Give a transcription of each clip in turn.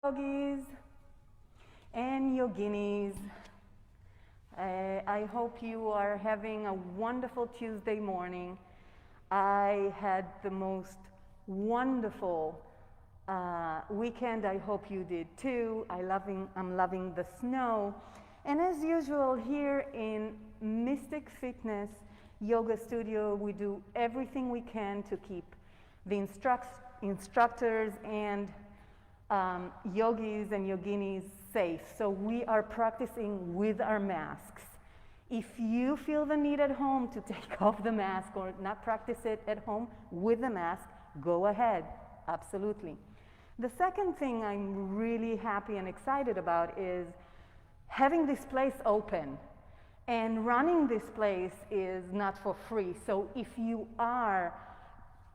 Yogis and yoginis. I hope you are having a wonderful Tuesday morning. I had the most wonderful weekend. I hope you did too. I'm loving the snow. And as usual, here in Mystic Fitness Yoga Studio, we do everything we can to keep the instructors and yogis and yoginis safe. So we are practicing with our masks. If you feel the need at home to take off the mask or not practice it at home with the mask, go ahead, absolutely. The second thing I'm really happy and excited about is having this place open. And running this place is not for free. So if you are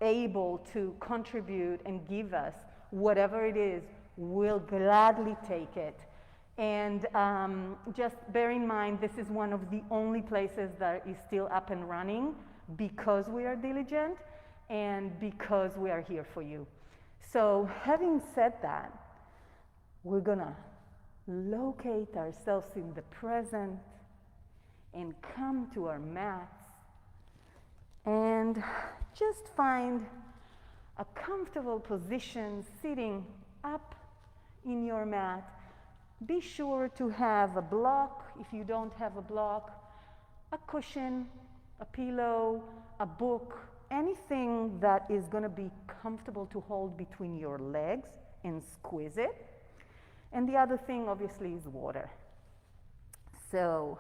able to contribute and give us whatever it is, we'll gladly take it. And just bear in mind, this is one of the only places that is still up and running because we are diligent and because we are here for you. So having said that, we're gonna locate ourselves in the present and come to our mats and just find a comfortable position sitting up in your mat. Be sure to have a block. If you don't have a block, a cushion, a pillow, a book, anything that is going to be comfortable to hold between your legs and squeeze it. And the other thing, obviously, is water. So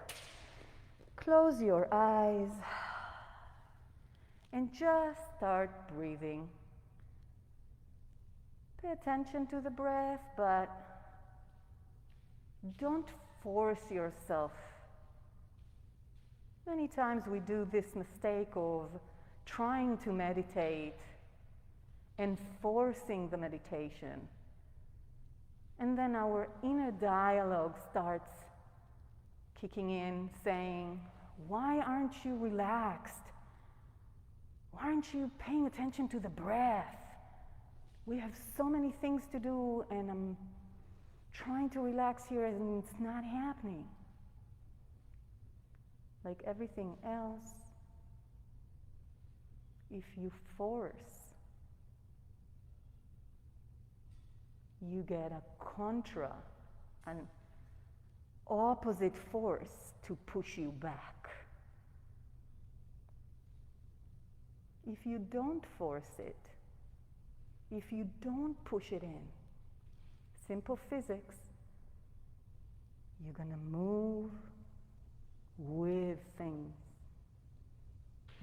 close your eyes and just start breathing. Pay attention to the breath, but don't force yourself. Many times we do this mistake of trying to meditate and forcing the meditation. And then our inner dialogue starts kicking in, saying, why aren't you relaxed? Why aren't you paying attention to the breath? We have so many things to do, and I'm trying to relax here, and it's not happening. Like everything else, if you force, you get a contra, an opposite force to push you back. If you don't force it, if you don't push it in, simple physics, you're going to move with things.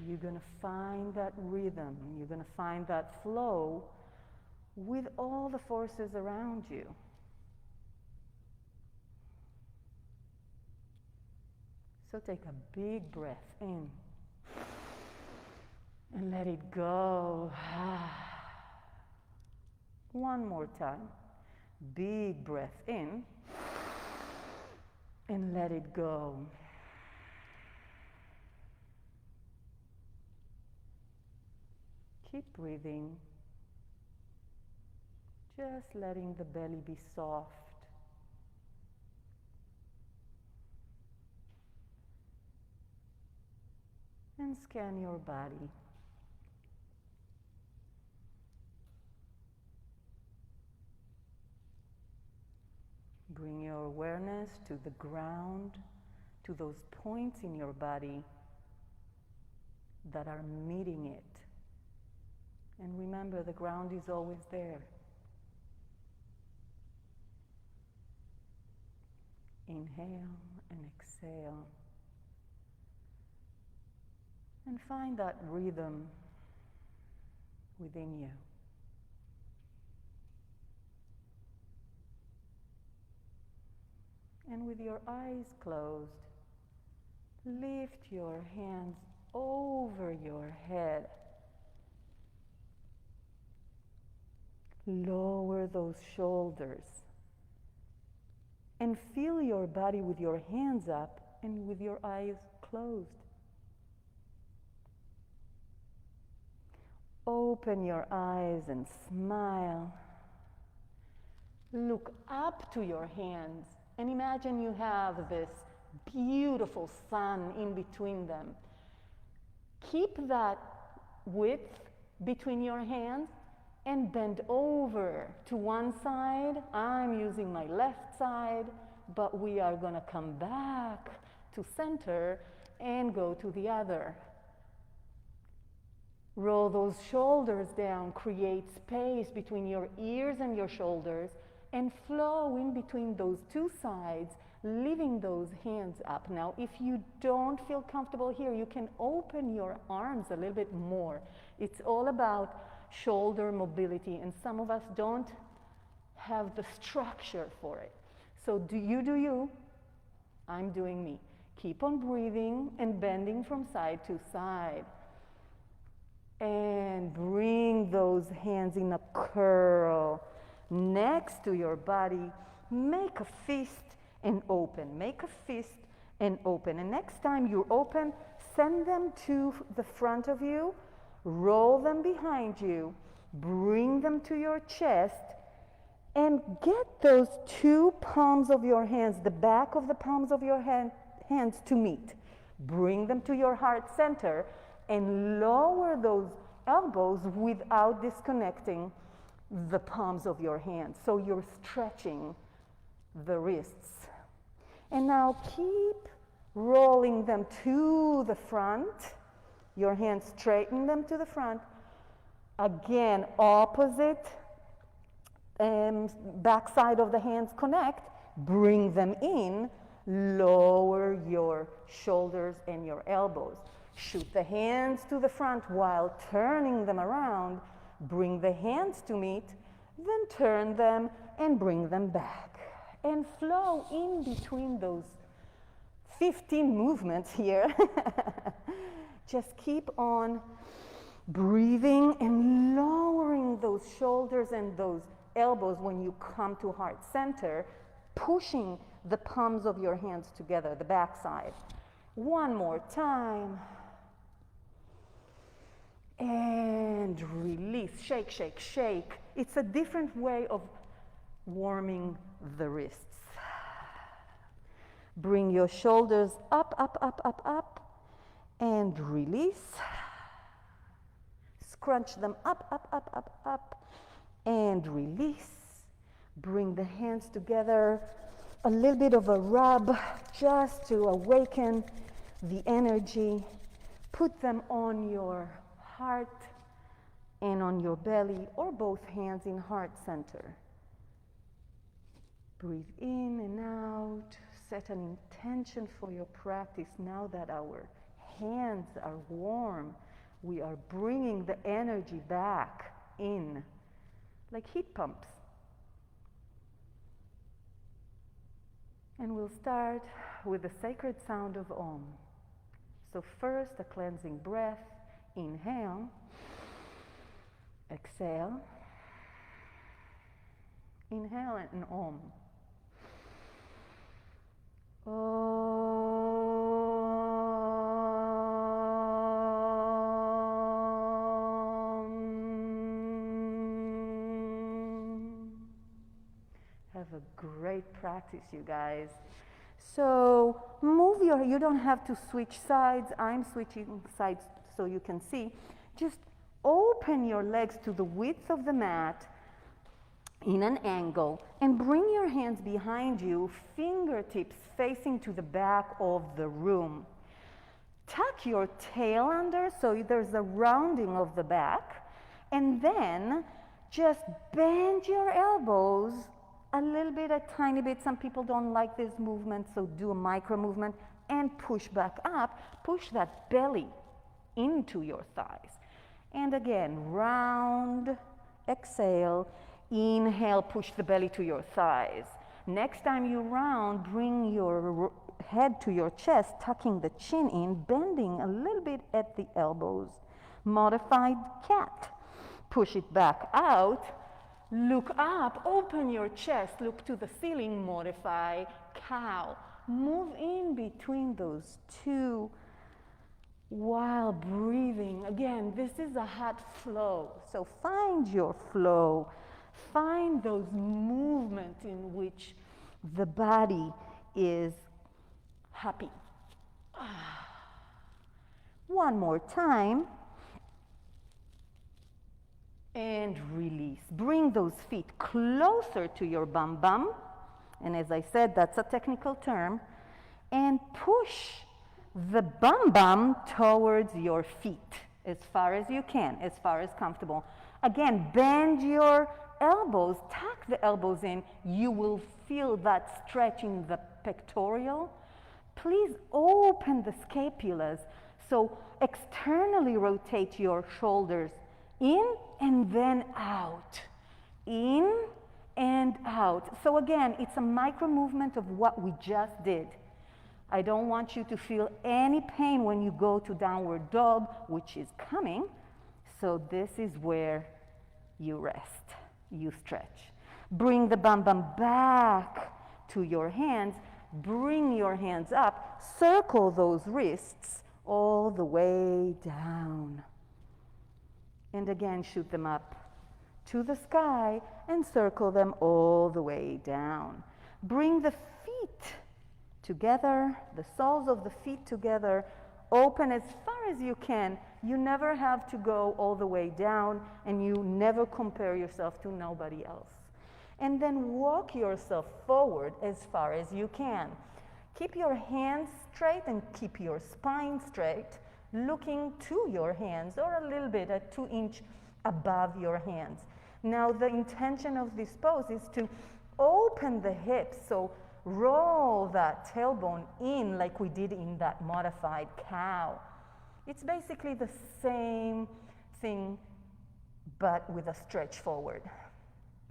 You're going to find that rhythm. You're going to find that flow with all the forces around you. So take a big breath in and let it go. One more time. Big breath in and let it go. Keep breathing. Just letting the belly be soft. And scan your body. Bring your awareness to the ground, to those points in your body that are meeting it. And remember, the ground is always there. Inhale and exhale. And find that rhythm within you. And with your eyes closed, lift your hands over your head. Lower those shoulders. And feel your body with your hands up and with your eyes closed. Open your eyes and smile. Look up to your hands and imagine you have this beautiful sun in between them. Keep that width between your hands and bend over to one side. I'm using my left side, but we are going to come back to center and go to the other. Roll those shoulders down, create space between your ears and your shoulders, and flow in between those two sides, leaving those hands up. Now, if you don't feel comfortable here, you can open your arms a little bit more. It's all about shoulder mobility, and some of us don't have the structure for it. So do you, I'm doing me. Keep on breathing and bending from side to side. And bring those hands in a curl next to your body. Make a fist and open. Make a fist and open. And next time you open, send them to the front of you, roll them behind you, bring them to your chest, and get those two palms of your hands, the back of the palms of your hands to meet. Bring them to your heart center and lower those elbows without disconnecting the palms of your hands. So you're stretching the wrists. And now keep rolling them to the front. Your hands straighten them to the front. Again, opposite back side of the hands connect. Bring them in. Lower your shoulders and your elbows. Shoot the hands to the front while turning them around. Bring the hands to meet, then turn them and bring them back. And flow in between those 15 movements here. Just keep on breathing and lowering those shoulders and those elbows when you come to heart center, pushing the palms of your hands together, the back side. One more time. And release, shake, shake, shake. It's a different way of warming the wrists. Bring your shoulders up, up, up, up, up, and release. Scrunch them up, up, up, up, up, and release. Bring the hands together, a little bit of a rub just to awaken the energy. Put them on your heart and on your belly, or both hands in heart center. Breathe in and out. Set an intention for your practice. Now that our hands are warm, we are bringing the energy back in, like heat pumps. And we'll start with the sacred sound of Om. So first, a cleansing breath. Inhale, exhale, inhale and Om. Have a great practice, you guys. So you don't have to switch sides. I'm switching sides so you can see. Just open your legs to the width of the mat in an angle and bring your hands behind you, fingertips facing to the back of the room. Tuck your tail under so there's a rounding of the back, and then just bend your elbows a little bit, a tiny bit. Some people don't like this movement, so do a micro movement and push back up. Push that belly into your thighs. And again, round, exhale, inhale, push the belly to your thighs. Next time you round, bring your head to your chest, tucking the chin in, bending a little bit at the elbows. Modified cat. Push it back out. Look up, open your chest, look to the ceiling, modify cow. Move in between those two while breathing. Again, this is a hot flow, so find your flow. Find those movements in which the body is happy. One more time. And release. Bring those feet closer to your bum bum. And as I said, that's a technical term. And push the bum bum towards your feet as far as you can, as far as comfortable. Again, bend your elbows, tuck the elbows in. You will feel that stretch in the pectoral. Please open the scapulas. So externally rotate your shoulders in and then out. In and out. So again, it's a micro movement of what we just did. I don't want you to feel any pain when you go to downward dog, which is coming. So this is where you rest, you stretch. Bring the bum bum back to your hands. Bring your hands up. Circle those wrists all the way down. And again, shoot them up to the sky and circle them all the way down. Bring the feet together, the soles of the feet together, open as far as you can. You never have to go all the way down, and you never compare yourself to nobody else. And then walk yourself forward as far as you can. Keep your hands straight and keep your spine straight, looking to your hands or a little bit at 2 inches above your hands. Now the intention of this pose is to open the hips, so roll that tailbone in like we did in that modified cow. It's basically the same thing but with a stretch forward.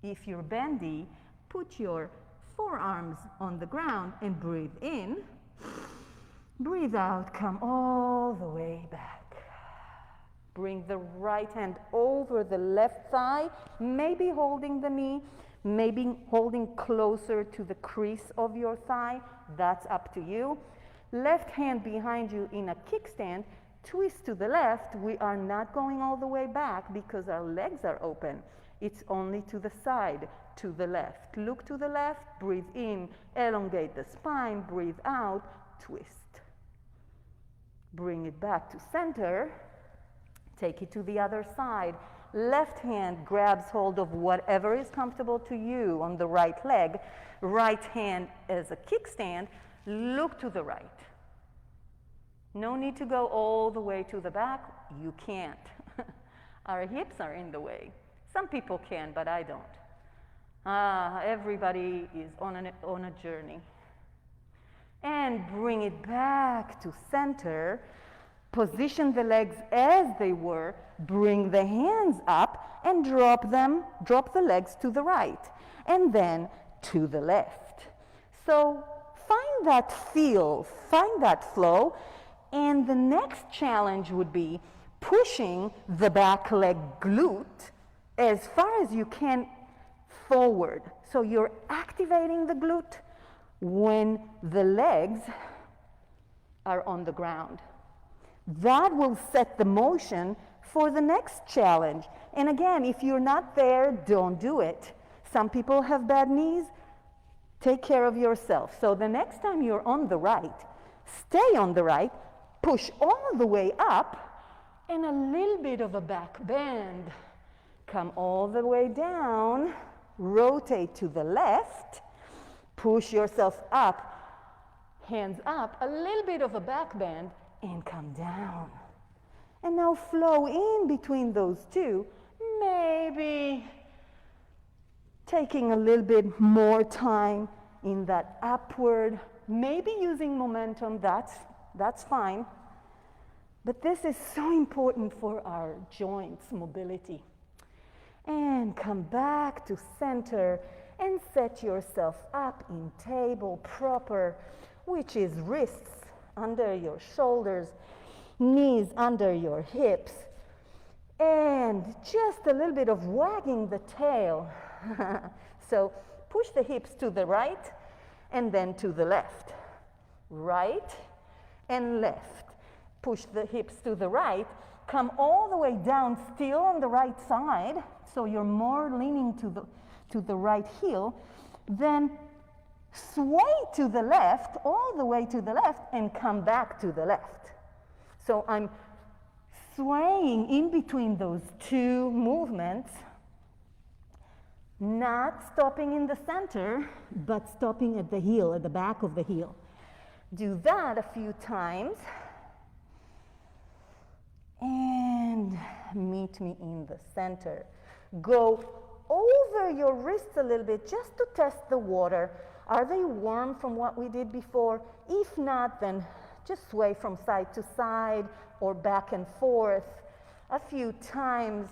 If you're bendy, put your forearms on the ground and breathe in. Breathe out, come all the way back. Bring the right hand over the left thigh, maybe holding the knee, maybe holding closer to the crease of your thigh. That's up to you. Left hand behind you in a kickstand, twist to the left. We are not going all the way back because our legs are open. It's only to the side, to the left. Look to the left, breathe in, elongate the spine, breathe out, twist. Bring it back to center. Take it to the other side. Left hand grabs hold of whatever is comfortable to you on the right leg. Right hand as a kickstand. Look to the right. No need to go all the way to the back. You can't. Our hips are in the way. Some people can, but I don't. Everybody is on a journey. And bring it back to center. Position the legs as they were. Bring the hands up and drop the legs to the right. And then to the left. So find that feel, find that flow. And the next challenge would be pushing the back leg glute as far as you can forward. So you're activating the glute when the legs are on the ground. That will set the motion for the next challenge. And again, if you're not there, don't do it. Some people have bad knees. Take care of yourself. So the next time you're on the right, stay on the right, push all the way up, and a little bit of a back bend. Come all the way down, rotate to the left, push yourself up, hands up, a little bit of a back bend, and come down. And now flow in between those two, maybe taking a little bit more time in that upward, maybe using momentum, that's fine. But this is so important for our joints mobility. And come back to center and set yourself up in table proper, which is wrists under your shoulders, knees under your hips, and just a little bit of wagging the tail. So push the hips to the right and then to the left. Right and left. Push the hips to the right Come all the way down, still on the right side, so you're more leaning to the right heel. Then sway to the left, all the way to the left, and come back to the left. So I'm swaying in between those two movements, not stopping in the center, but stopping at the heel, at the back of the heel. Do that a few times, and meet me in the center. Go over your wrists a little bit just to test the water. Are they warm from what we did before? If not, then just sway from side to side or back and forth a few times.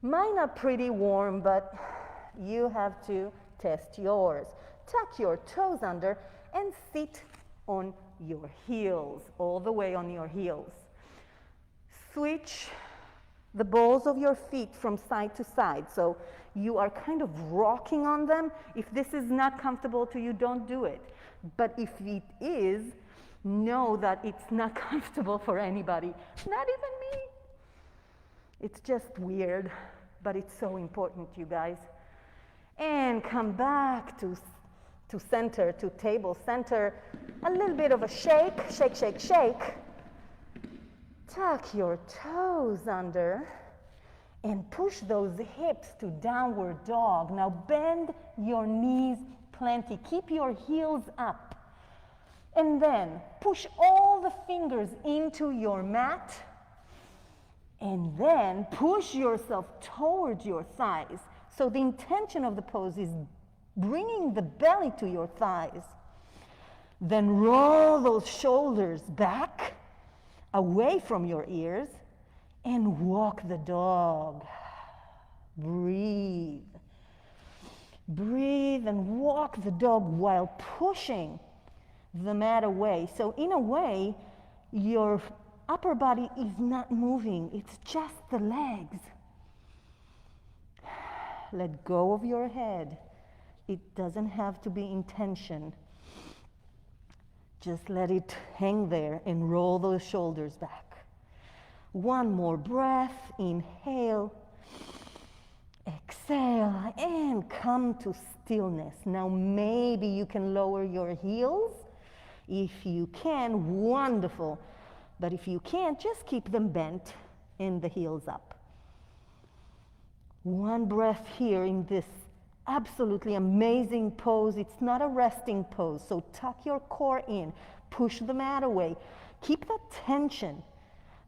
Mine are pretty warm, but you have to test yours. Tuck your toes under and sit on your heels, all the way on your heels. Switch the balls of your feet from side to side. So you are kind of rocking on them. If this is not comfortable to you, don't do it. But if it is, know that it's not comfortable for anybody, not even me. It's just weird, but it's so important, you guys. And come back to center, to table center. A little bit of a shake, shake, shake, shake. Tuck your toes under and push those hips to downward dog. Now bend your knees plenty. Keep your heels up. And then push all the fingers into your mat. And then push yourself towards your thighs. So the intention of the pose is bringing the belly to your thighs. Then roll those shoulders back, away from your ears, and walk the dog. Breathe. Breathe and walk the dog while pushing the mat away. So in a way, your upper body is not moving. It's just the legs. Let go of your head. It doesn't have to be intention. Just let it hang there and roll those shoulders back. One more breath. Inhale. Exhale. And come to stillness. Now maybe you can lower your heels. If you can, wonderful. But if you can't, just keep them bent and the heels up. One breath here in this absolutely amazing pose. It's not a resting pose, so tuck your core in, push the mat away. Keep that tension,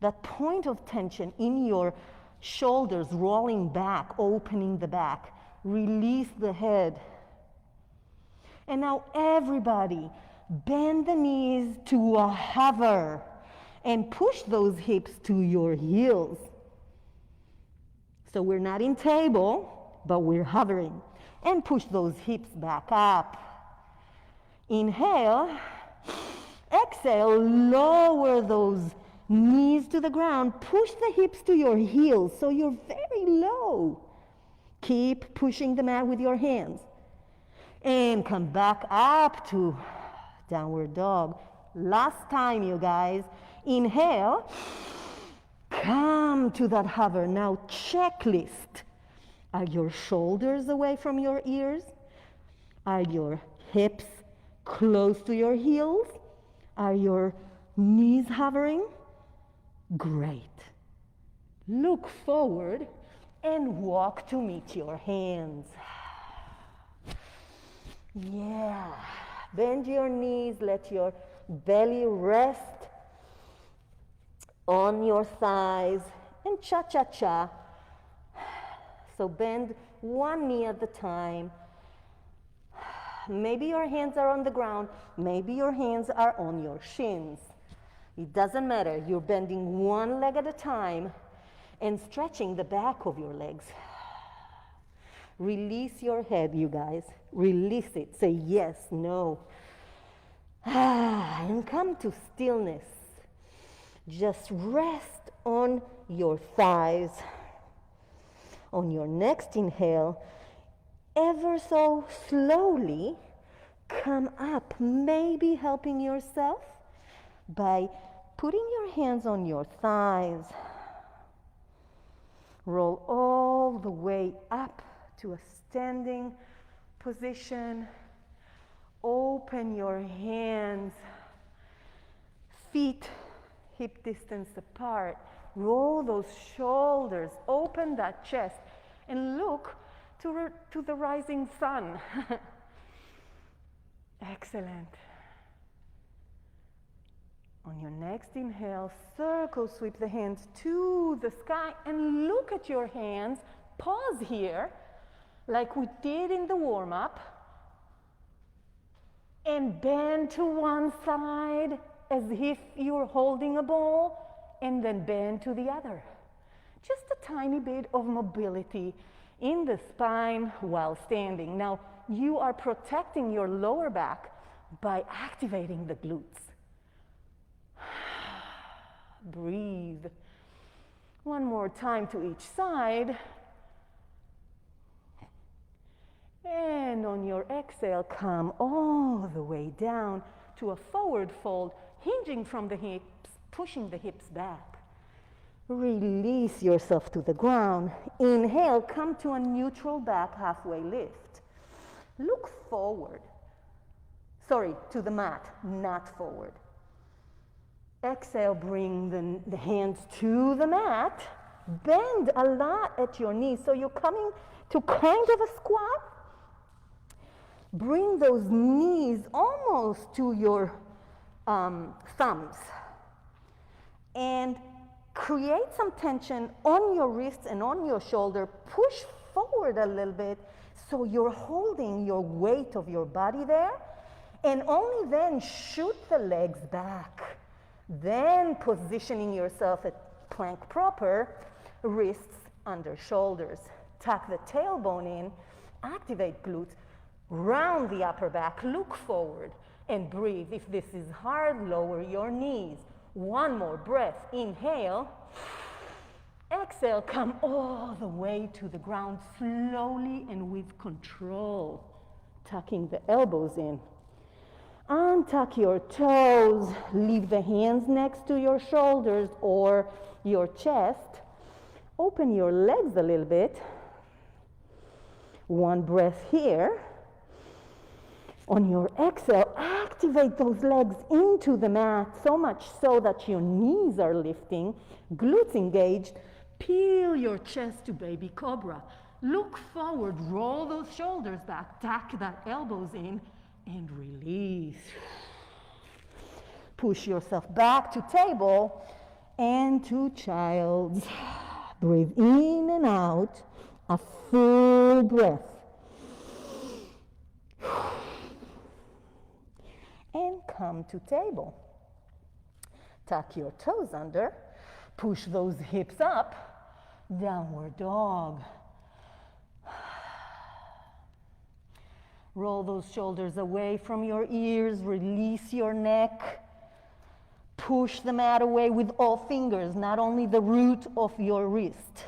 that point of tension in your shoulders rolling back, opening the back. Release the head. And now everybody, bend the knees to a hover and push those hips to your heels. So we're not in table, but we're hovering. And push those hips back up. Inhale. Exhale, lower those knees to the ground. Push the hips to your heels so you're very low. Keep pushing the mat with your hands. And come back up to downward dog. Last time, you guys. Inhale. Come to that hover. Now checklist. Are your shoulders away from your ears? Are your hips close to your heels? Are your knees hovering? Great. Look forward and walk to meet your hands. Yeah. Bend your knees, let your belly rest on your thighs, and cha-cha-cha. So bend one knee at a time. Maybe your hands are on the ground, maybe your hands are on your shins. It doesn't matter, you're bending one leg at a time and stretching the back of your legs. Release your head, you guys. Release it. Say yes, no. And come to stillness. Just rest on your thighs. On your next inhale, ever so slowly, come up, maybe helping yourself by putting your hands on your thighs Roll all the way up to a standing position. Open your hands, feet hip distance apart. Roll those shoulders, open that chest, and look to the rising sun. Excellent. On your next inhale, circle sweep the hands to the sky and look at your hands. Pause here, like we did in the warm-up, and bend to one side as if you're holding a ball, and then bend to the other. Just a tiny bit of mobility in the spine while standing. Now, you are protecting your lower back by activating the glutes. Breathe. One more time to each side. And on your exhale, come all the way down to a forward fold, hinging from the hips, pushing the hips back. Release yourself to the ground. Inhale, come to a neutral back halfway lift. Look forward. Sorry, to the mat, not forward. Exhale, bring the hands to the mat. Bend a lot at your knees. So you're coming to kind of a squat. Bring those knees almost to your thumbs. And create some tension on your wrists and on your shoulder. Push forward a little bit so you're holding your weight of your body there. And only then shoot the legs back. Then positioning yourself at plank proper, wrists under shoulders. Tuck the tailbone in, activate glutes, round the upper back, look forward, and breathe. If this is hard, lower your knees. One more breath. Inhale. Exhale, come all the way to the ground slowly and with control. Tucking the elbows in. Untuck your toes, leave the hands next to your shoulders or your chest. Open your legs a little bit. One breath here. On your exhale, activate those legs into the mat, so much so that your knees are lifting, glutes engaged. Peel your chest to baby cobra. Look forward, roll those shoulders back, tuck that elbows in, and release. Push yourself back to table and to child's. Breathe in and out, a full breath. And come to table. Tuck your toes under, push those hips up, downward dog. Roll those shoulders away from your ears, release your neck. Push the mat away with all fingers, not only the root of your wrist.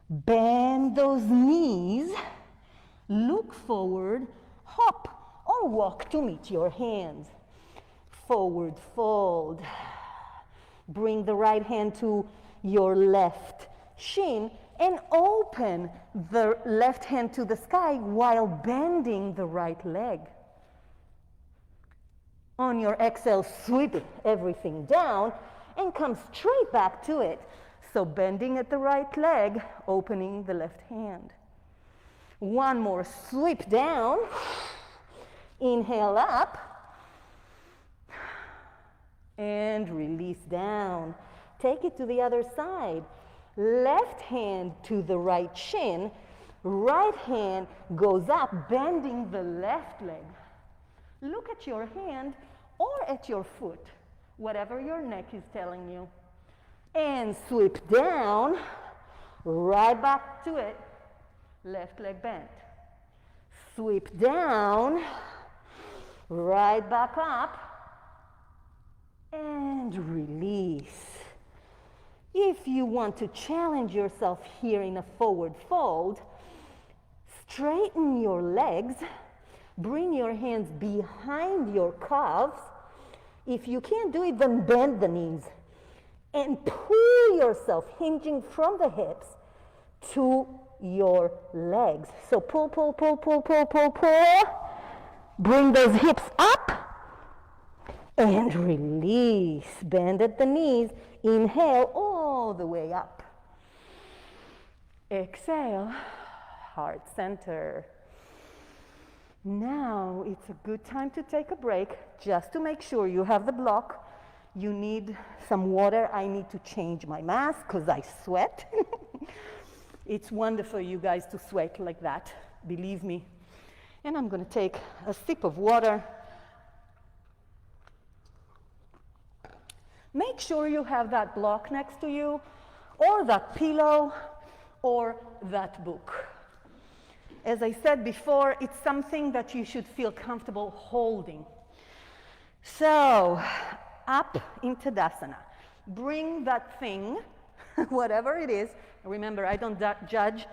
Bend those knees, look forward, hop or walk to meet your hands. Forward fold. Bring the right hand to your left shin and open the left hand to the sky while bending the right leg. On your exhale, sweep everything down and come straight back to it. So bending at the right leg, opening the left hand. One more sweep down. Inhale up. And release down. Take it to the other side. Left hand to the right shin. Right hand goes up, bending the left leg. Look at your hand or at your foot, whatever your neck is telling you. And sweep down, right back to it. Left leg bent. Sweep down, right back up, and release. If you want to challenge yourself here in a forward fold, straighten your legs, bring your hands behind your calves. If you can't do it, then bend the knees and pull yourself, hinging from the hips, to your legs. So pull, pull, pull, pull, pull, pull, pull. Bring those hips up and release. Bend at the knees. Inhale all the way up. Exhale, heart center. Now it's a good time to take a break just to make sure you have the block. You need some water. I need to change my mask because I sweat. It's wonderful, you guys, to sweat like that, believe me. And I'm going to take a sip of water. Make sure you have that block next to you, or that pillow, or that book. As I said before, it's something that you should feel comfortable holding. So, up into Tadasana. Bring that thing, whatever it is. Remember, I don't judge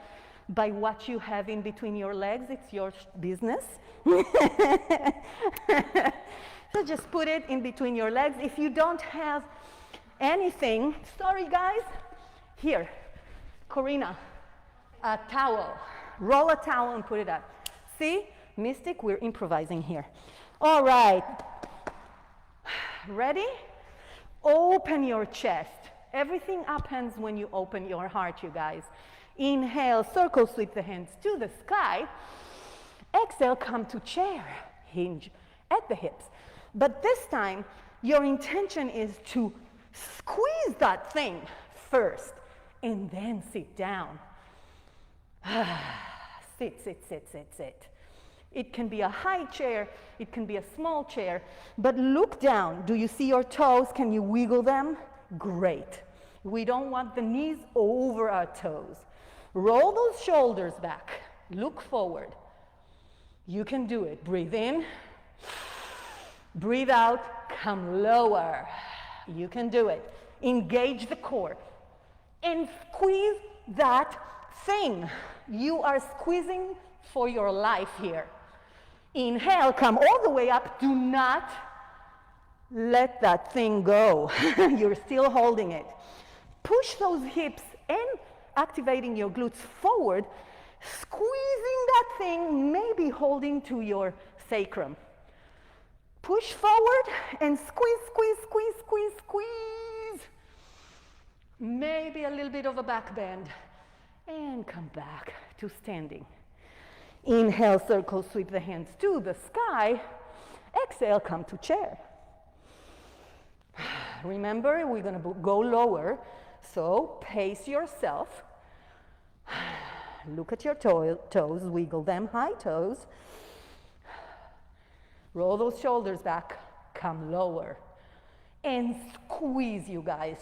by what you have in between your legs. It's your business. So just put it in between your legs. If you don't have anything, sorry guys, here, Corina, a towel. Roll a towel and put it up. See, Mystic, we're improvising here. All right. Ready? Open your chest. Everything happens when you open your heart, you guys. Inhale, circle, sweep the hands to the sky. Exhale, come to chair. Hinge at the hips. But this time, your intention is to squeeze that thing first and then sit down. Sit, sit, sit, sit, sit. It can be a high chair, it can be a small chair, but look down. Do you see your toes? Can you wiggle them? Great. We don't want the knees over our toes. Roll those shoulders back. Look forward. You can do it. Breathe in. Breathe out. Come lower. You can do it. Engage the core. And squeeze that thing. You are squeezing for your life here. Inhale, come all the way up. Do not let that thing go. You're still holding it. Push those hips and activating your glutes forward, squeezing that thing, maybe holding to your sacrum. Push forward and squeeze, squeeze, squeeze, squeeze, squeeze. Maybe a little bit of a back bend. And come back to standing. Inhale, circle, sweep the hands to the sky. Exhale, come to chair. Remember, we're going to go lower, so pace yourself. Look at your toes, wiggle them, high toes. Roll those shoulders back, come lower. And squeeze, you guys.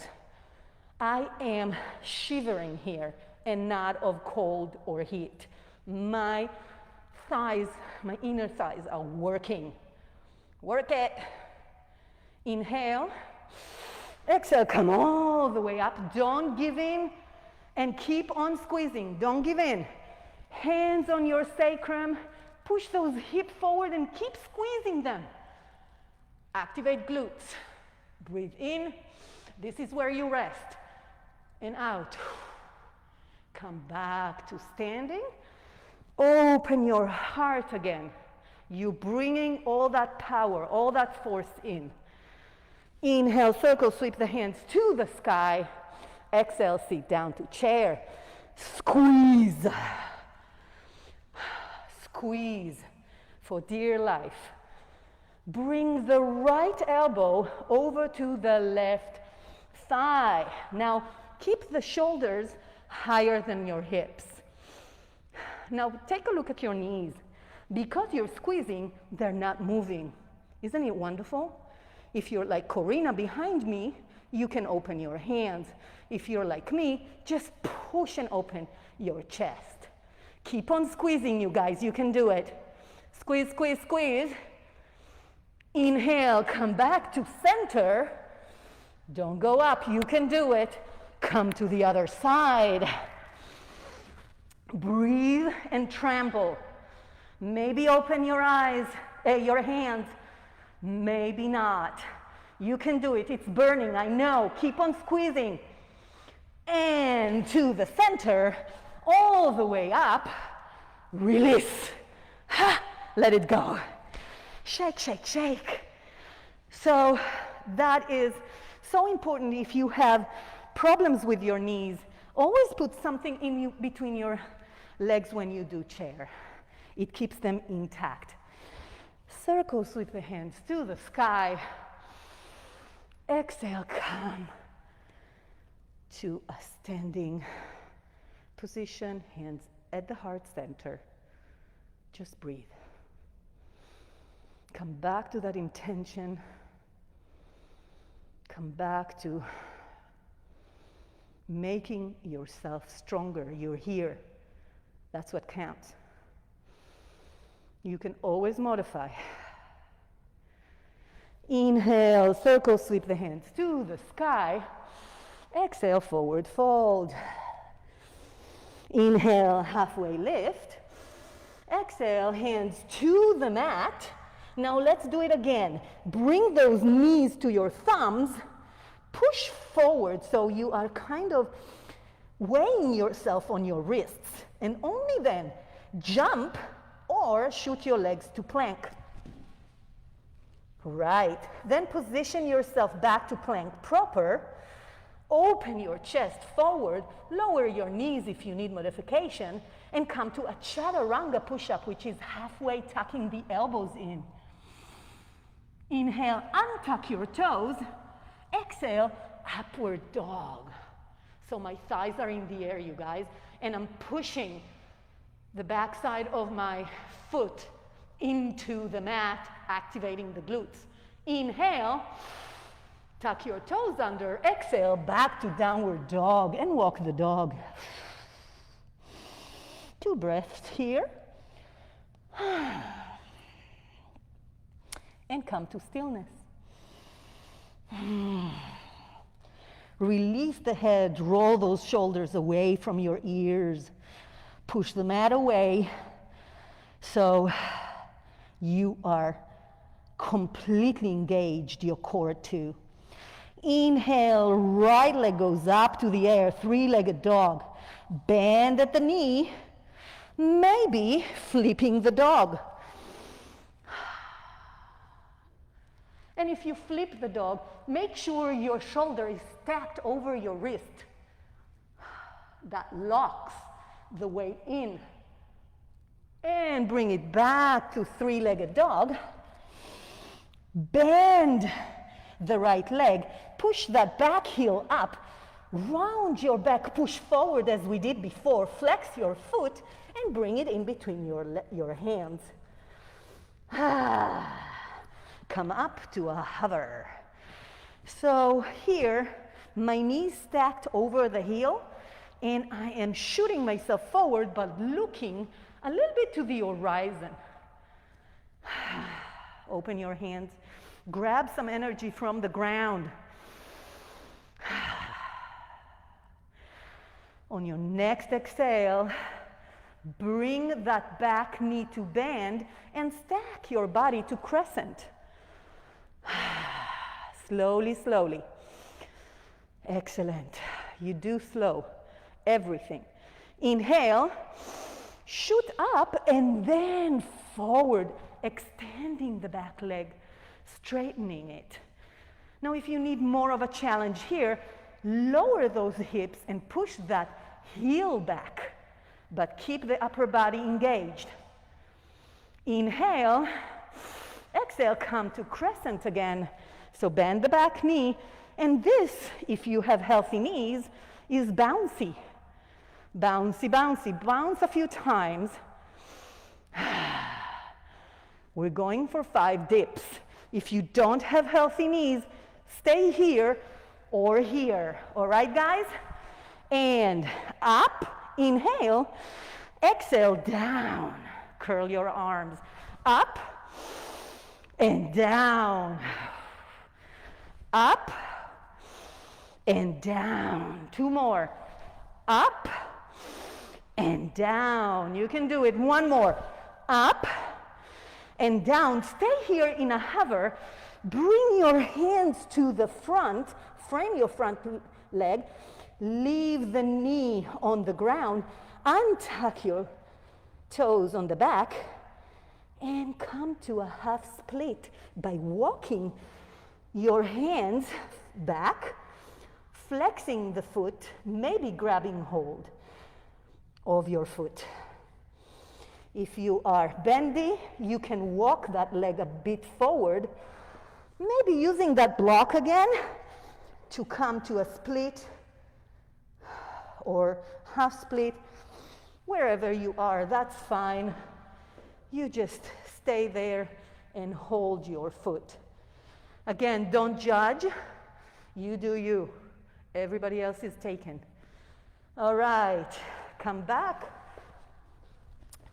I am shivering here and not of cold or heat. My thighs, my inner thighs are working. Work it. Inhale. Exhale, come all the way up. Don't give in and keep on squeezing. Don't give in. Hands on your sacrum. Push those hips forward and keep squeezing them. Activate glutes. Breathe in. This is where you rest. And out. Come back to standing. Open your heart again. You're bringing all that power, all that force in. Inhale, circle, sweep the hands to the sky. Exhale, sit down to chair. Squeeze. Squeeze for dear life. Bring the right elbow over to the left thigh. Now, keep the shoulders higher than your hips. Now, take a look at your knees. Because you're squeezing, they're not moving. Isn't it wonderful? If you're like Corina behind me, you can open your hands. If you're like me, just push and open your chest. Keep on squeezing, you guys. You can do it. Squeeze, squeeze, squeeze. Inhale, come back to center. Don't go up. You can do it. Come to the other side. Breathe and tremble. Maybe open your eyes, your hands. Maybe not. You can do it. It's burning, I know. Keep on squeezing. And to the center. all the way up, release. Let it go. Shake, shake, shake. So that is so important. If you have problems with your knees, always put something in between your legs when you do chair. It keeps them intact. Circles with the hands to the sky. Exhale, come to a standing position, hands at the heart center. Just breathe. Come back to that intention. Come back to making yourself stronger. You're here. That's what counts. You can always modify. Inhale, circle, sweep the hands to the sky. Exhale, forward fold. Inhale, halfway lift. Exhale, hands to the mat. Now let's do it again. Bring those knees to your thumbs. Push forward so you are kind of weighing yourself on your wrists. And only then jump or shoot your legs to plank. Right. Then position yourself back to plank proper. Open your chest forward. Lower your knees if you need modification. And come to a Chaturanga Push-Up, which is halfway tucking the elbows in. Inhale, untuck your toes. Exhale, upward dog. So my thighs are in the air, you guys, and I'm pushing the backside of my foot into the mat, activating the glutes. Inhale, tuck your toes under. Exhale, back to downward dog and walk the dog. 2 breaths here. And come to stillness. Release the head, roll those shoulders away from your ears. Push the mat away so you are completely engaged, your core too. Inhale, right leg goes up to the air, 3-legged dog. Bend at the knee, maybe flipping the dog. And if you flip the dog, make sure your shoulder is stacked over your wrist. That locks the weight in. And bring it back to 3-legged dog. Bend the right leg. Push that back heel up. Round your back, push forward as we did before. Flex your foot and bring it in between your hands. Come up to a hover. So here, my knees stacked over the heel, and I am shooting myself forward, but looking a little bit to the horizon. Open your hands. Grab some energy from the ground. On your next exhale, bring that back knee to bend and stack your body to crescent. Slowly, slowly. Excellent. You do slow everything. Inhale, shoot up and then forward, extending the back leg, straightening it. Now, if you need more of a challenge here, lower those hips and push that heel back, but keep the upper body engaged. Inhale, exhale, come to crescent again. So bend the back knee, and this, if you have healthy knees, is bouncy. Bouncy, bouncy, bounce a few times. We're going for 5 dips. If you don't have healthy knees, stay here or here. All right, guys? And up, inhale, exhale, down. Curl your arms. Up and down. Up and down. 2 more. Up and down. You can do it. 1 more. Up and down. Stay here in a hover. Bring your hands to the front. Frame your front leg. Leave the knee on the ground. untuck your toes on the back and come to a half split by walking your hands back, flexing the foot, maybe grabbing hold of your foot. If you are bendy, you can walk that leg a bit forward, maybe using that block again to come to a split or half split. Wherever you are, that's fine. You just stay there and hold your foot. Again, don't judge. You do you. Everybody else is taken. All right, come back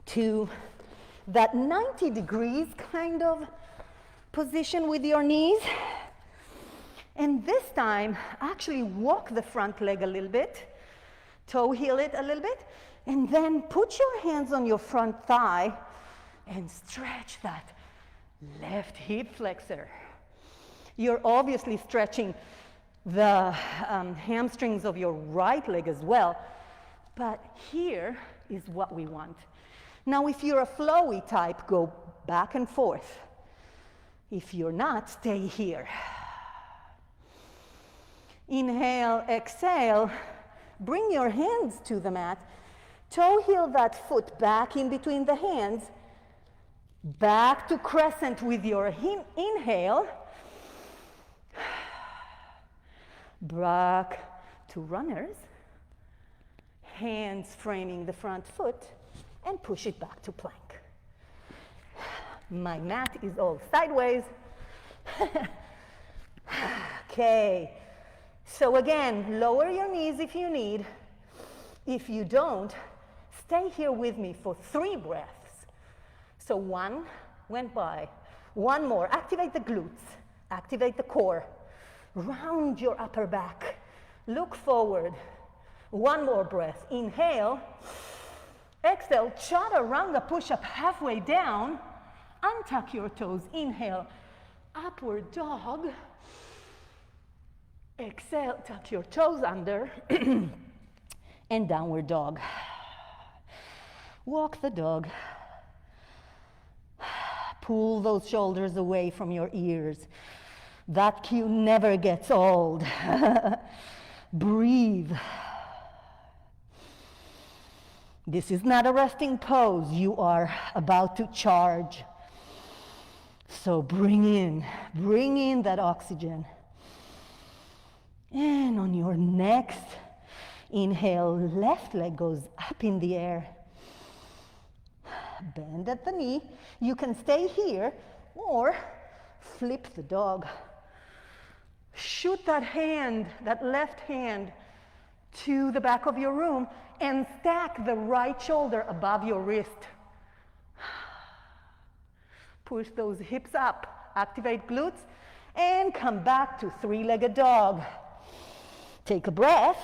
to that 90 degrees kind of position with your knees. And this time, actually walk the front leg a little bit, toe heel it a little bit, and then put your hands on your front thigh and stretch that left hip flexor. You're obviously stretching the hamstrings of your right leg as well, but here is what we want. Now, if you're a flowy type, go back and forth. If you're not, stay here. Inhale, exhale, bring your hands to the mat, toe heel that foot back in between the hands, back to crescent with your inhale, back to runners, hands framing the front foot, and push it back to plank. My mat is all sideways. Okay, so again, lower your knees if you need. If you don't, stay here with me for 3 breaths. So 1 went by. 1 more. Activate the glutes. Activate the core. Round your upper back. Look forward. 1 more breath. Inhale. Exhale. Chaturanga push-up halfway down. Untuck your toes. Inhale. Upward dog. Exhale. Tuck your toes under. And downward dog. Walk the dog. Pull those shoulders away from your ears. That cue never gets old. Breathe. This is not a resting pose. You are about to charge. So bring in that oxygen. And on your next inhale, left leg goes up in the air. Bend at the knee. You can stay here or flip the dog. Shoot that hand, that left hand, to the back of your room and stack the right shoulder above your wrist. Push those hips up, activate glutes, and come back to 3-legged dog. Take a breath.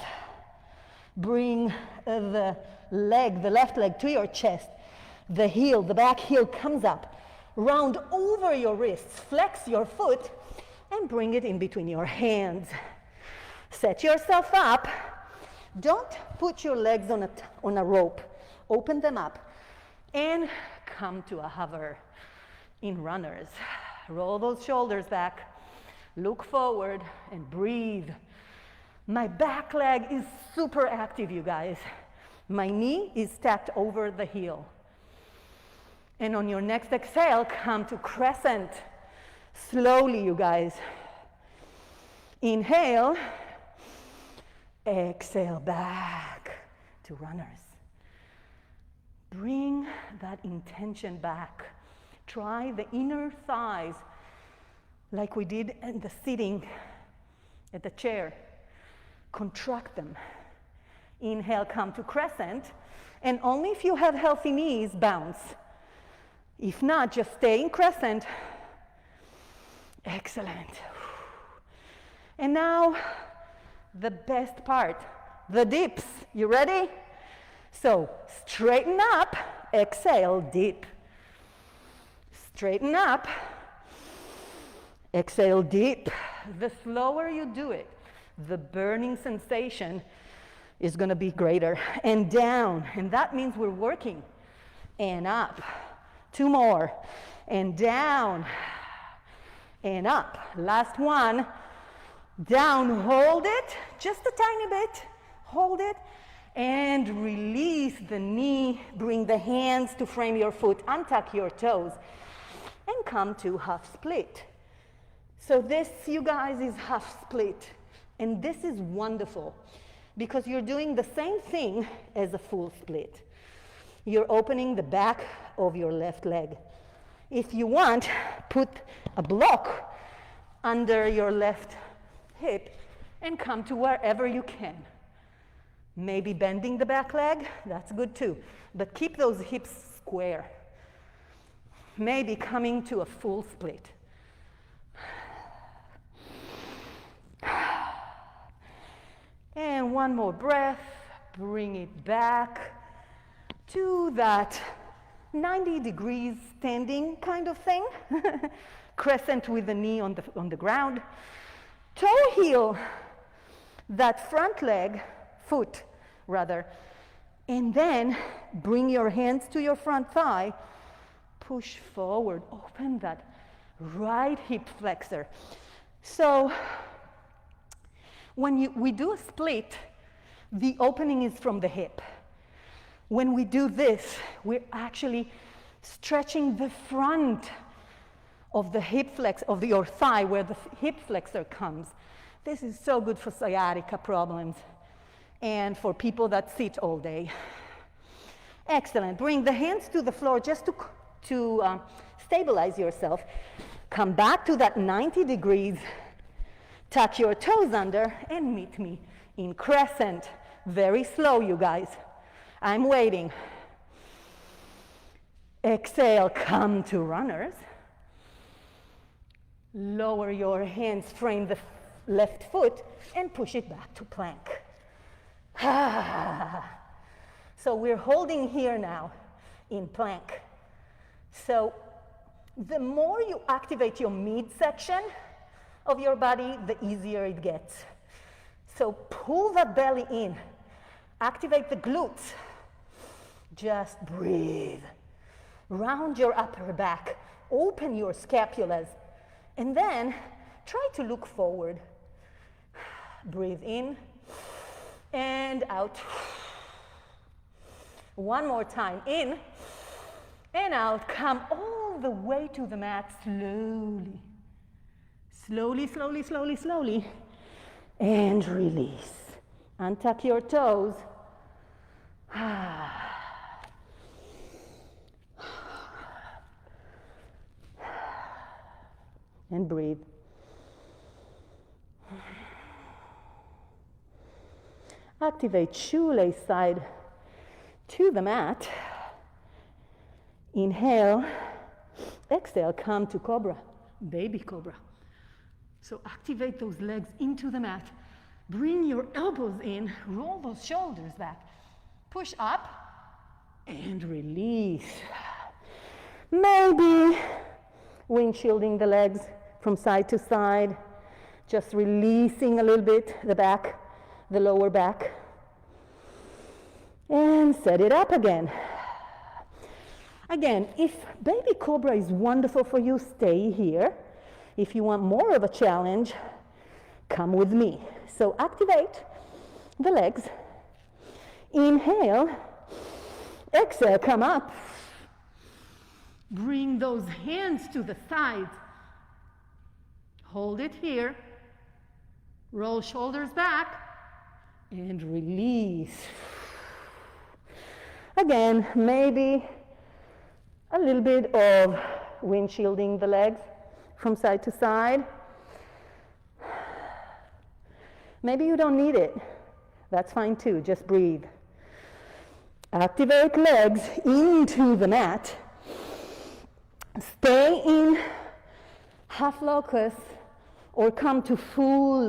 Bring the left leg to your chest. The heel, the back heel comes up. Round over your wrists, flex your foot, and bring it in between your hands. Set yourself up. Don't put your legs on a rope. Open them up and come to a hover in runners. Roll those shoulders back. Look forward and breathe. My back leg is super active, you guys. My knee is stacked over the heel. And on your next exhale, come to crescent. Slowly, you guys. Inhale. Exhale, back to runners. Bring that intention back. Try the inner thighs like we did in the sitting at the chair. Contract them. Inhale, come to crescent. And only if you have healthy knees, bounce. If not, just stay in crescent. Excellent. And now, the best part, the dips. You ready? So, straighten up, exhale, dip. Straighten up, exhale, dip. The slower you do it, the burning sensation is gonna be greater. And down, and that means we're working. And up, 2 more. And down, and up. Last one, down, hold it, just a tiny bit, hold it, and release the knee, bring the hands to frame your foot, untuck your toes, and come to half split. So this, you guys, is half split, and this is wonderful because you're doing the same thing as a full split. You're opening the back of your left leg. If you want, put a block under your left hip and come to wherever you can. Maybe bending the back leg, that's good too, but keep those hips square. Maybe coming to a full split. And one more breath, bring it back to that 90 degrees standing kind of thing. Crescent with the knee on the ground. Toe heel that front leg, foot rather, and then bring your hands to your front thigh, push forward, open that right hip flexor. So when we do a split, the opening is from the hip. When we do this, we're actually stretching the front of the hip flex of your thigh where the hip flexor comes. This is so good for sciatica problems and for people that sit all day. Excellent. Bring the hands to the floor just to stabilize yourself. Come back to that 90 degrees. Tuck your toes under and meet me in crescent. Very slow, you guys. I'm waiting. Exhale, come to runners. Lower your hands, frame the left foot, and push it back to plank. So we're holding here now in plank. So the more you activate your midsection of your body, the easier it gets. So pull the belly in, activate the glutes. Just breathe. Round your upper back, open your scapulas, and then try to look forward. Breathe in and out. One more time, in and out. Come all the way to the mat slowly. Slowly, slowly, slowly, slowly. And release. Untuck your toes. And breathe. Activate shoelace side to the mat. Inhale. Exhale, come to cobra, baby cobra. So activate those legs into the mat. Bring your elbows in, roll those shoulders back. Push up and release. Maybe windshielding the legs from side to side, just releasing a little bit the back, the lower back. And set it up again. Again, if baby cobra is wonderful for you, stay here. If you want more of a challenge, come with me. So activate the legs. Inhale. Exhale, come up. Bring those hands to the sides. Hold it here. Roll shoulders back. And release. Again, maybe a little bit of windshielding the legs from side to side. Maybe you don't need it. That's fine too, just breathe. Activate legs into the mat. Stay in half locust or come to full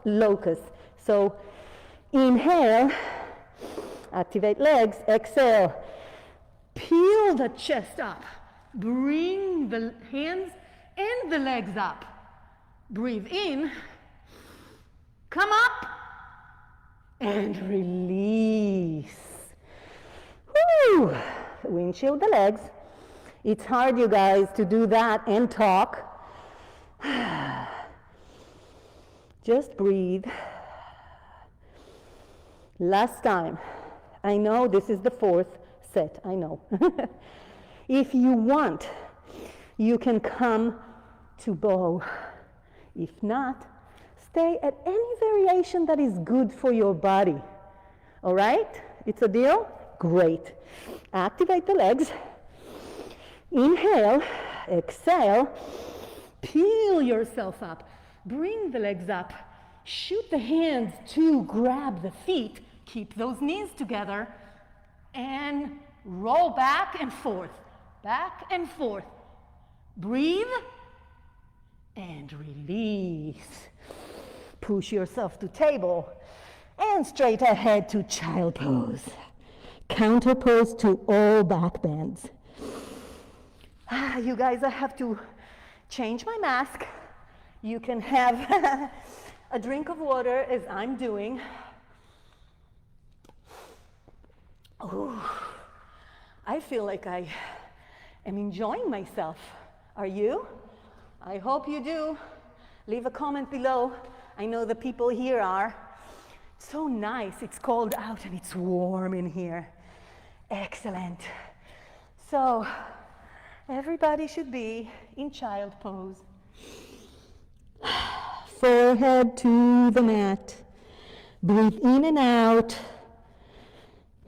locust. So inhale, activate legs, exhale. Peel the chest up. Bring the hands and the legs up. Breathe in. Come up and release. Woo! Windshield the legs. It's hard, you guys, to do that and talk. Just breathe. Last time. I know this is the fourth set, I know. If you want, you can come to bow. If not, stay at any variation that is good for your body. All right? It's a deal? Great. Activate the legs. Inhale, exhale, peel yourself up. Bring the legs up. Shoot the hands to grab the feet. Keep those knees together. And roll back and forth. Back and forth. Breathe. And release. Push yourself to table. And straight ahead to child pose. Counter pose to all back bends. You guys, I have to change my mask. You can have a drink of water as I'm doing. Ooh, I feel like I am enjoying myself. Are you? I hope you do. Leave a comment below. I know the people here are. It's so nice. It's cold out and it's warm in here. Excellent. So, everybody should be in child pose. Forehead to the mat. Breathe in and out.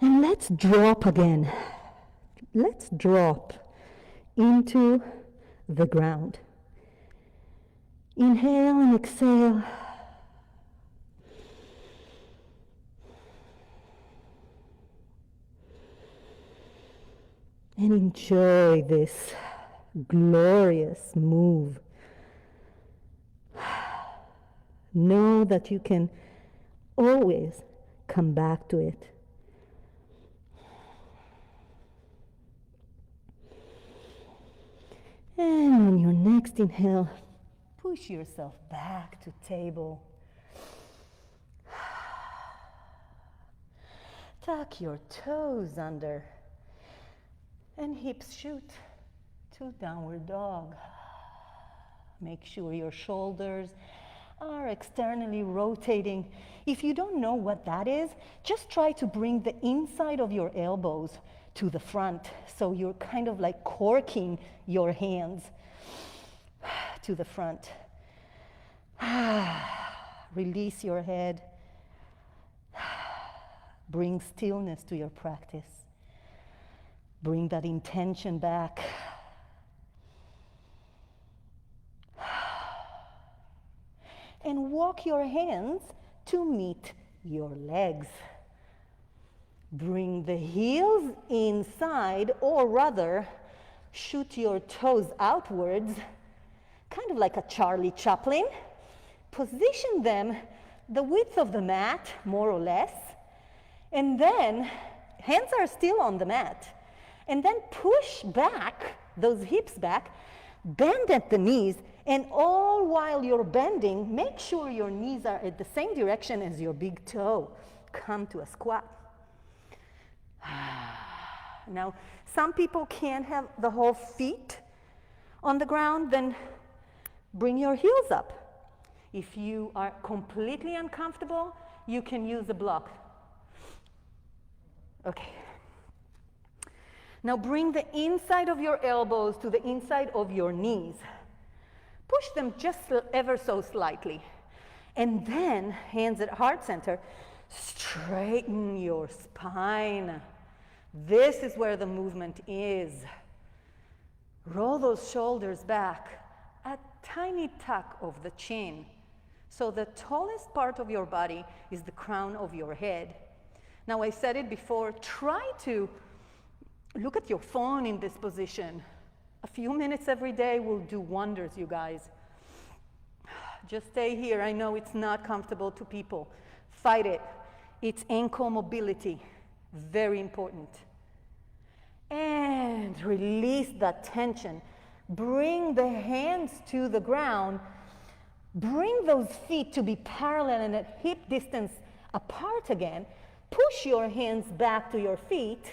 And let's drop again. Let's drop into the ground. Inhale and exhale. And enjoy this glorious move. Know that you can always come back to it. And on your next inhale, push yourself back to table. Tuck your toes under. And hips shoot to downward dog. Make sure your shoulders are externally rotating. If you don't know what that is, just try to bring the inside of your elbows to the front. So you're kind of like corking your hands to the front. Release your head. Bring stillness to your practice. Bring that intention back. And walk your hands to meet your legs. Bring the heels inside, or rather, shoot your toes outwards, kind of like a Charlie Chaplin. Position them the width of the mat, more or less. And then, hands are still on the mat. And then push back, those hips back, bend at the knees, and all while you're bending, make sure your knees are at the same direction as your big toe. Come to a squat. Now, some people can't have the whole feet on the ground, then bring your heels up. If you are completely uncomfortable, you can use a block. Okay. Now bring the inside of your elbows to the inside of your knees. Push them just ever so slightly. And then, hands at heart center, straighten your spine. This is where the movement is. Roll those shoulders back, a tiny tuck of the chin. So the tallest part of your body is the crown of your head. Now I said it before, try to look at your phone in this position. A few minutes every day will do wonders, you guys. Just stay here. I know it's not comfortable to people. Fight it. It's ankle mobility. Very important. And release that tension. Bring the hands to the ground. Bring those feet to be parallel and at hip distance apart again. Push your hands back to your feet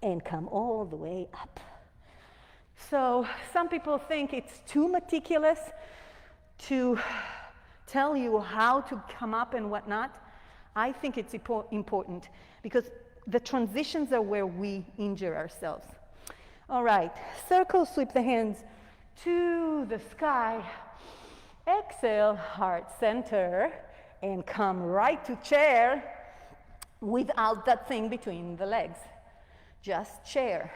and come all the way up. So some people think it's too meticulous to tell you how to come up and whatnot. I think it's important because the transitions are where we injure ourselves. All right, circle, sweep the hands to the sky. Exhale, heart center, and come right to chair without that thing between the legs. Just chair.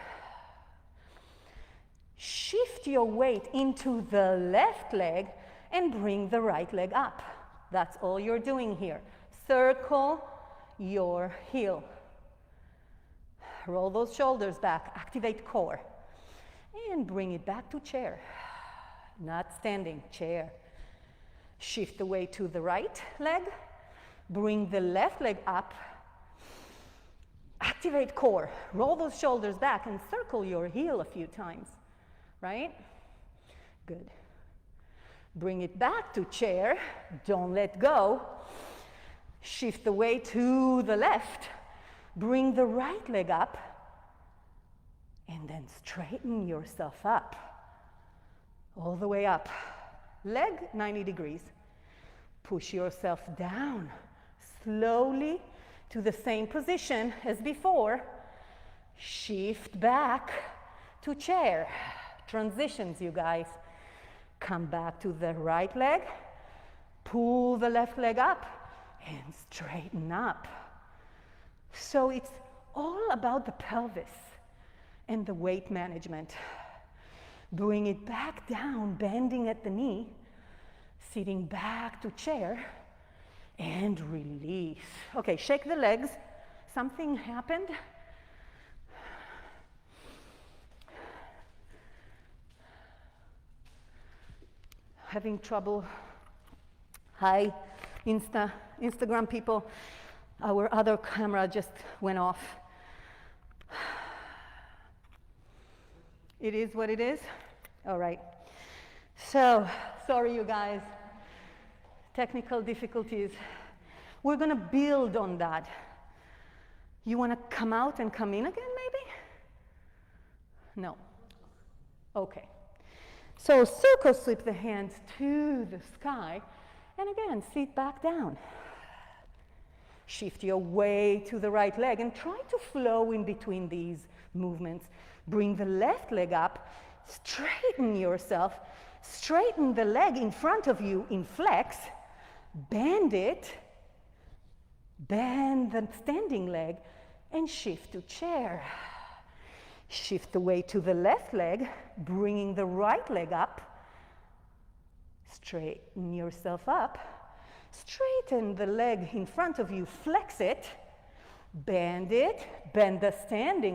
Shift your weight into the left leg and bring the right leg up. That's all you're doing here. Circle your heel. Roll those shoulders back, activate core, and bring it back to chair. Not standing, chair. Shift the weight to the right leg, bring the left leg up, activate core, roll those shoulders back and circle your heel a few times, right? Good. Bring it back to chair, don't let go. Shift the weight to the left, bring the right leg up, and then straighten yourself up, all the way up. Leg 90 degrees. Push yourself down slowly to the same position as before. Shift back to chair. Transitions, you guys. Come back to the right leg. Pull the left leg up and straighten up. So it's all about the pelvis and the weight management. Bring it back down, bending at the knee, sitting back to chair, and release. Okay, shake the legs. Something happened. Having trouble. Hi, Instagram people. Our other camera just went off. It is what it is? All right. So, sorry you guys. Technical difficulties. We're going to build on that. You want to come out and come in again, maybe? No. Okay. So, circle sweep the hands to the sky. And again, sit back down. Shift your weight to the right leg and try to flow in between these movements. Bring the left leg up, straighten yourself, straighten the leg in front of you in flex, bend it, bend the standing leg, and shift to chair. Shift the weight to the left leg, bringing the right leg up, straighten yourself up, straighten the leg in front of you, flex it, bend the standing